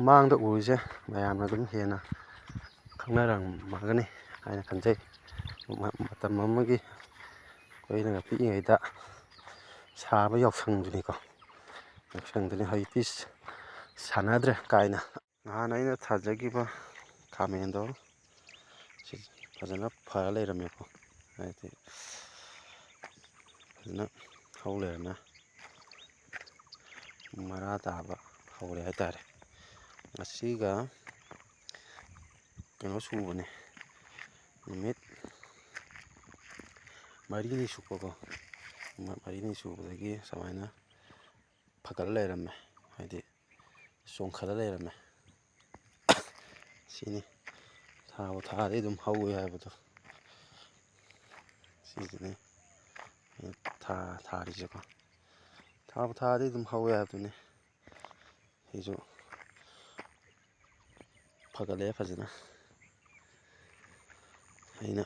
ꯃꯥꯡꯗ ꯎꯔꯤꯁꯦ ꯃꯌꯥꯝꯅ ꯑꯗꯨꯝ ꯍꯦꯟꯅ ꯈꯪꯅꯔꯝꯃꯒꯅꯤ ꯍꯥꯏꯅ ꯈꯟꯖꯩ꯫ ꯃꯇꯝ ꯑꯃꯒꯤ ꯑꯩꯈꯣꯏꯅ ꯄꯤꯛꯏꯉꯩꯗ ꯁꯥꯕ ꯌꯥꯎꯁꯪꯗꯨꯅꯤꯀꯣ, ꯌꯥꯎꯁꯪꯗꯨꯅꯤ ꯍꯧꯖꯤꯛꯇꯤ ꯁꯥꯟꯅꯗ꯭ꯔꯦ ꯀꯥꯏꯅ꯫ ꯅꯍꯥꯟ ꯑꯩꯅ ꯊꯥꯖꯈꯤꯕ ꯈꯥꯃꯦꯟꯗꯣ ꯁꯤ ꯐꯖꯅ ꯐꯔ ꯂꯩꯔꯝꯃꯦꯀꯣ, ꯍꯥꯏꯗꯤ ꯐꯖꯅ ꯍꯧ ꯂꯩꯔꯝꯃꯦ, ꯃꯔꯥ ꯇꯥꯕ ꯍꯧꯔꯦ ꯍꯥꯏꯇꯥꯔꯦ꯫ ꯉꯁꯤꯒ ꯀꯩꯅꯣ ꯁꯨꯕꯅꯦ, ꯅꯨꯃꯤꯠ ꯃꯔꯤꯅꯤ ꯁꯨꯕꯀꯣ, ꯃꯔꯤꯅꯤ ꯁꯨꯕꯗꯒꯤ ꯁꯨꯃꯥꯏꯅ ꯐꯒꯠꯂ ꯂꯩꯔꯝꯃꯦ, ꯍꯥꯏꯗꯤ ꯆꯣꯡꯈꯠꯂ ꯂꯩꯔꯝꯃꯦ꯫ ꯁꯤꯅꯤ ꯊꯥꯕꯨ ꯊꯥꯔꯗꯤ ꯑꯗꯨꯝ ꯍꯧꯋꯦ ꯍꯥꯏꯕꯗꯣ, ꯁꯤꯁꯤꯅꯤ ꯊꯥꯔꯤꯁꯦꯀꯣ, ꯊꯥꯕꯨ ꯊꯥꯔꯗꯤ ꯑꯗꯨꯝ ꯍꯧꯋꯦ ꯍꯥꯏꯕꯗꯨꯅꯤ꯫ ꯁꯤꯁꯨ ꯐꯒꯠꯂꯛꯑꯦ ꯐꯖꯅ꯫ ꯑꯩꯅ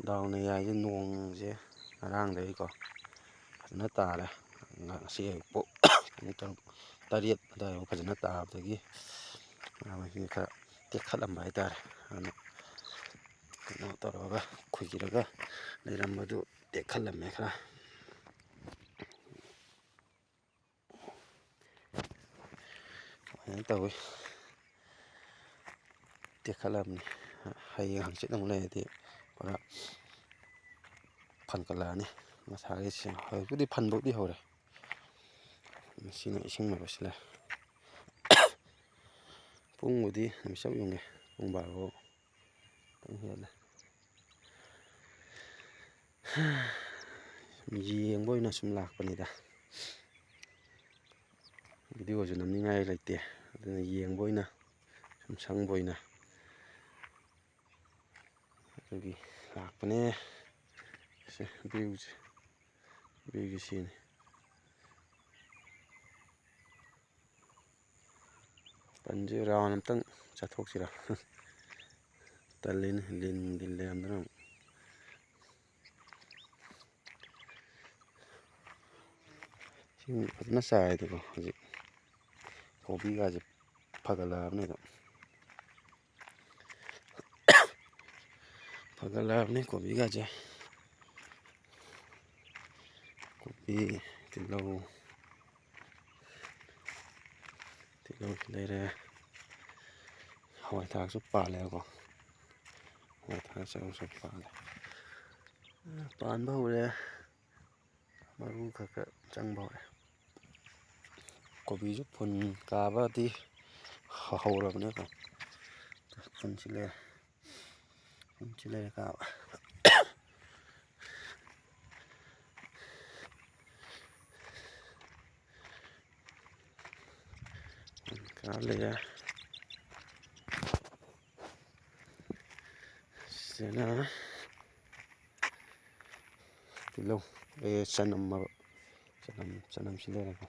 ꯗꯥꯎꯅ ꯌꯥꯏꯁꯦ ꯅꯣꯡꯁꯦ ꯉꯔꯥꯡꯗꯒꯤꯀꯣ ꯐꯖꯅ ꯇꯥꯔꯦ, ꯉꯁꯤ ꯑꯌꯨꯛꯄꯨ ꯄꯨꯡ 6-7 ꯑꯗꯨꯋꯥꯏꯐꯥꯎ ꯐꯖꯅ ꯇꯥꯕꯗꯒꯤ ꯃꯁꯤ ꯈꯔ ꯇꯦꯛꯈꯠꯂꯝꯕ ꯍꯥꯏꯇꯥꯔꯦ꯫ ꯑꯗꯨꯅ ꯀꯩꯅꯣ ꯇꯧꯔꯒ ꯈꯨꯏꯔꯒ ꯂꯩꯔꯝꯕꯗꯨ ꯇꯦꯛꯈꯠꯂꯝꯃꯦ ꯈꯔ꯫ ꯑꯗꯨꯃꯥꯏꯅ ꯇꯧꯋꯤ, ꯇꯦꯛꯈꯠꯂꯝꯅꯤ꯫ ꯍꯌꯦꯡ ꯍꯪꯆꯤꯠ ꯑꯃꯨꯛ ꯂꯩꯔꯗꯤ ꯄꯨꯔꯥ ꯐꯟꯀꯠꯂꯛꯑꯅꯤ ꯉꯁꯥꯏꯒꯤꯁꯦ꯫ ꯍꯧꯖꯤꯛꯄꯨꯗꯤ ꯐꯟꯕꯕꯨꯗꯤ ꯍꯧꯔꯦ, ꯃꯁꯤꯅ ꯏꯁꯤꯡ ꯃꯔꯛꯁꯤꯜꯂꯦ꯫ ꯄꯨꯡꯕꯨꯗꯤ ꯅꯨꯃꯤꯠ ꯆꯞ ꯌꯨꯡꯉꯦ, ꯄꯨꯡ 12 ꯈꯤꯇꯪ ꯍꯦꯜꯂꯦ꯫ ꯌꯦꯡꯕ ꯑꯣꯏꯅ ꯁꯨꯝ ꯂꯥꯛꯄꯅꯤꯗ, ꯚꯤꯗꯤꯑꯣꯁꯨ ꯅꯝꯅꯤꯡꯉꯥꯏ ꯂꯩꯇꯦ, ꯑꯗꯨꯅ ꯌꯦꯡꯕ ꯑꯣꯏꯅ ꯁꯨꯝ ꯁꯪꯕ ꯑꯣꯏꯅ ꯑꯗꯨꯒꯤ ꯂꯥꯛꯄꯅꯦ꯫ ꯁꯦ ꯚ꯭ꯌꯨꯁꯦ ꯁꯤꯅꯤ꯫ ꯄꯟꯁꯦ ꯔꯥꯎꯟ ꯑꯝꯇꯪ ꯆꯠꯊꯣꯛꯁꯤꯔꯥ, ꯇꯜꯂꯤꯅꯦ ꯂꯤꯟ ꯂꯩꯔꯝꯗꯅ ꯑꯃꯨꯛ꯫ ꯏꯁꯤꯡ ꯐꯖꯅ ꯆꯥꯏꯗꯀꯣ ꯍꯧꯖꯤꯛ, ꯀꯣꯕꯤꯒꯥꯁꯦ ꯐꯒꯠꯂꯛꯑꯕꯅꯤ ꯑꯗꯨꯝ, ꯐꯒꯠꯂꯛꯑꯕꯅꯤ ꯀꯣꯕꯤꯒꯥꯁꯦ꯫ ꯀꯣꯕꯤ, ꯇꯤꯜꯍꯧ ꯂꯩꯔꯦ, ꯍꯋꯥꯏ ꯊꯔꯥꯛꯁꯨ ꯄꯥꯜꯂꯦꯕꯀꯣ, ꯍꯋꯥꯏ ꯊꯔꯥꯛ ꯆꯧꯁꯨ ꯄꯥꯟꯕ ꯍꯧꯔꯦ, ꯃꯔꯨ ꯈꯔ ꯈꯔ ꯆꯪꯕ ꯍꯧꯔꯦ꯫ ꯀꯣꯕꯤꯁꯨ ꯐꯨꯟ ꯀꯥꯕꯗꯤ ꯍꯧꯔꯕꯅꯦꯀꯣ, ꯐꯨꯟꯁꯤ ꯂꯩꯔꯦ ꯀꯥꯕ꯫ ꯈꯔ ꯂꯩꯔꯦ꯫ ꯁꯤꯅ ꯇꯤꯜꯍꯧ, ꯆꯅꯝꯁꯤ ꯂꯩꯔꯦꯀꯣ꯫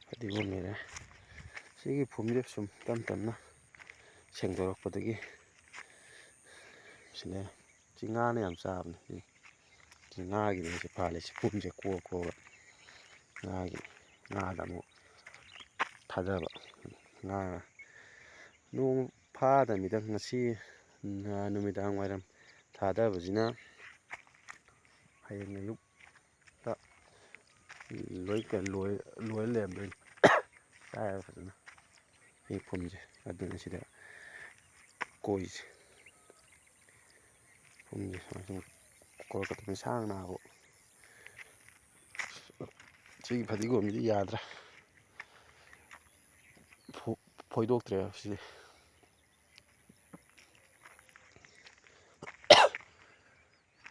ꯐꯗꯤꯒꯣꯝ ꯂꯩꯔꯦ꯫ ꯁꯤꯒꯤ ꯐꯨꯝꯁꯦ ꯁꯨꯝ ꯇꯞ ꯇꯞꯅ ꯁꯦꯡꯗꯣꯔꯛꯄꯗꯒꯤ ꯁꯤꯅꯦ, ꯁꯤ ꯉꯥꯅ ꯌꯥꯝ ꯆꯥꯕꯅꯦ, ꯁꯤ ꯉꯥꯒꯤꯅꯦ ꯁꯤ ꯐꯥꯜꯂꯤꯁꯦ ꯐꯨꯝꯁꯦ ꯀꯣꯛꯑꯒ ꯉꯥꯗ ꯑꯃꯨꯛ ꯊꯥꯗꯕ꯫ ꯅꯣꯡ ꯐꯥꯗꯕꯤꯗ ꯉꯁꯤ ꯅꯨꯃꯤꯗꯥꯡ ꯋꯥꯏꯔꯝ ꯊꯥꯗꯕꯁꯤꯅ ꯍꯌꯦꯡ ꯑꯌꯨꯛꯇ ꯂꯣꯏ ꯂꯩꯔꯝꯗꯣꯏꯅꯤ ꯆꯥꯏꯔꯒ ꯐꯖꯅ ꯁꯤ ꯐꯨꯝꯁꯦ꯫ ꯑꯗꯨꯅ ꯁꯤꯗ ꯀꯣꯏꯁꯦ, ꯐꯨꯝꯁꯦ ꯁꯨꯃꯥꯏꯅ ꯁꯨꯝ ꯀꯣꯏꯔꯛꯀꯗꯣꯏꯅꯤ ꯁꯥꯡꯅꯕꯨ꯫ ꯁꯤꯒꯤ ꯐꯗꯤꯒꯣꯝꯁꯤꯗꯤ ꯌꯥꯗ꯭ꯔꯦ, ꯐꯣꯏꯗꯣꯛꯇ꯭ꯔꯦꯕ ꯁꯤꯗꯤ꯫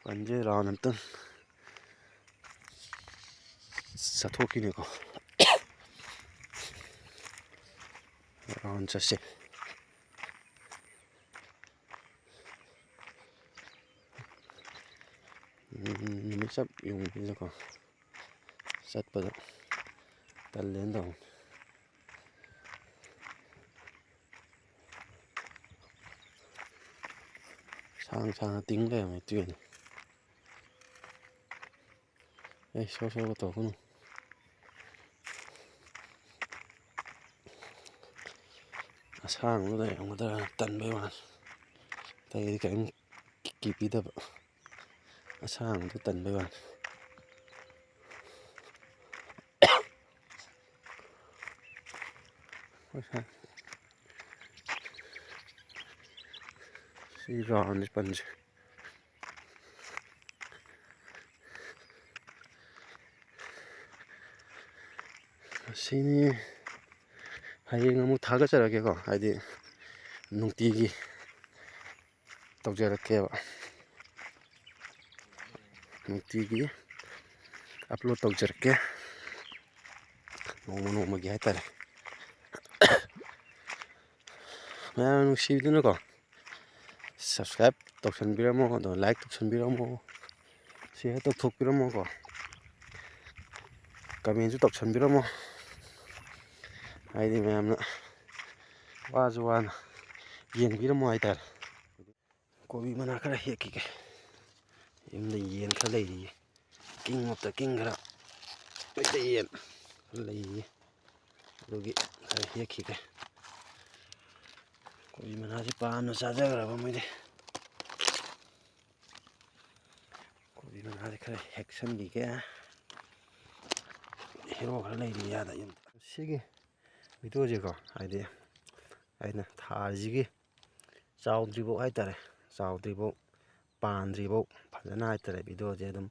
ꯄꯟꯁꯦ ꯔꯥꯎꯟ ꯑꯝꯇꯪ ꯆꯠꯊꯣꯛꯈꯤꯅꯤꯀꯣ, ꯔꯥꯎꯟ ꯆꯠꯁꯦ꯫ ꯅꯨꯃꯤꯠ ꯆꯞ ꯌꯨꯡꯕꯁꯤꯗꯀꯣ ꯆꯠꯄꯗ ꯇꯜꯂꯦꯅ ꯇꯧꯕꯅꯤ꯫ ꯁꯥꯡꯅ ꯇꯤꯡ ꯂꯩꯔꯝꯃꯦ ꯇꯨꯌꯦꯜ꯫ ꯁꯣꯔ ꯁꯣꯔꯒ ꯇꯧꯒꯅꯨ. ꯑꯁꯥꯡꯕꯗ ꯂꯩꯔꯝꯒꯗ꯭ꯔꯥ ꯇꯟꯕꯩ ꯋꯥꯅꯤ. ꯑꯇꯩꯗꯤ ꯀꯔꯤꯝ ꯀꯤꯕꯤꯗꯕ. ꯑꯁꯥꯡꯕꯗꯣ ꯇꯟꯕꯩ ꯋꯥꯅꯤ. ꯁꯤ ꯔꯥꯎꯟꯗꯤ ꯄꯟꯁꯦ. ꯑꯁꯤꯅꯤ. ꯍꯌꯦꯡ ꯑꯃꯨꯛ ꯊꯥꯒꯠꯆꯔꯛꯀꯦꯀꯣ, ꯍꯥꯏꯗꯤ ꯅꯨꯡꯇꯤꯒꯤ ꯇꯧꯖꯔꯛꯀꯦꯕ. ꯅꯨꯡꯇꯤꯒꯤ ꯑꯞꯂꯣꯗ ꯇꯧꯖꯔꯛꯀꯦ, ꯅꯣꯡꯃ ꯅꯣꯡꯃꯒꯤ ꯍꯥꯏꯇꯥꯔꯦ. ꯃꯌꯥꯝ ꯅꯨꯡꯁꯤꯕꯤꯗꯨꯅꯀꯣ ꯁꯕꯁꯀ꯭ꯔꯥꯏꯞ ꯇꯧꯁꯟꯕꯤꯔꯝꯃꯣ, ꯑꯗꯣ ꯂꯥꯏꯛ ꯇꯧꯁꯟꯕꯤꯔꯝꯃꯣ, ꯁꯤꯌꯔ ꯇꯧꯊꯣꯛꯄꯤꯔꯝꯃꯣꯀꯣ, ꯀꯃꯦꯟꯁꯨ ꯇꯧꯁꯟꯕꯤꯔꯝꯃꯣ. ꯍꯥꯏꯗꯤ ꯃꯌꯥꯝꯅ ꯋꯥꯁꯨ ꯋꯥꯅ ꯌꯦꯡꯕꯤꯔꯝꯃꯣ ꯍꯥꯏꯇꯥꯔꯦ. ꯀꯣꯕꯤ ꯃꯅꯥ ꯈꯔ ꯍꯦꯛꯈꯤꯒꯦ. ꯌꯨꯝꯗ ꯌꯦꯟ ꯈꯔ ꯂꯩꯔꯤꯌꯦ. ꯀꯤꯡ ꯑꯣꯐ ꯗ ꯀꯤꯡ ꯈꯔ, ꯃꯩꯇꯩ ꯌꯦꯟ ꯈꯔ ꯂꯩꯔꯤꯌꯦ. ꯑꯗꯨꯒꯤ ꯈꯔ ꯍꯦꯛꯈꯤꯒꯦ. ꯀꯣꯕꯤ ꯃꯅꯥꯁꯤ ꯄꯥꯝꯅ ꯆꯥꯖꯈ꯭ꯔꯕ ꯃꯣꯏꯗꯤ. ꯀꯣꯕꯤ ꯃꯅꯥꯁꯤ ꯈꯔ ꯍꯦꯛꯆꯟꯕꯤꯒꯦ. ꯍꯦꯔꯣ ꯈꯔ ꯂꯩꯔꯤ ꯌꯥꯗ ꯌꯨꯝꯗ. ꯁꯤꯒꯤ ꯚꯤꯗꯤꯑꯣꯁꯦꯀꯣ, ꯍꯥꯏꯗꯤ ꯑꯩꯅ ꯊꯥꯔꯤꯁꯤꯒꯤ ꯆꯥꯎꯗ꯭ꯔꯤꯐꯥꯎ ꯍꯥꯏꯇꯥꯔꯦ, ꯆꯥꯎꯗ꯭ꯔꯤꯐꯥꯎ, ꯄꯥꯟꯗ꯭ꯔꯤꯐꯥꯎ ꯐꯖꯅ ꯍꯥꯏꯇꯥꯔꯦ ꯚꯤꯗꯤꯑꯣꯁꯦ ꯑꯗꯨꯝ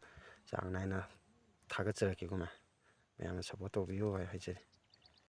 ꯆꯥꯡ ꯅꯥꯏꯅ ꯊꯥꯒꯠꯆꯔꯛꯀꯦꯀꯣ. ꯃꯌꯥꯝꯅ ꯁꯞꯄꯣꯔꯠ ꯇꯧꯕꯤꯌꯨ ꯍꯥꯏꯖꯔꯤ.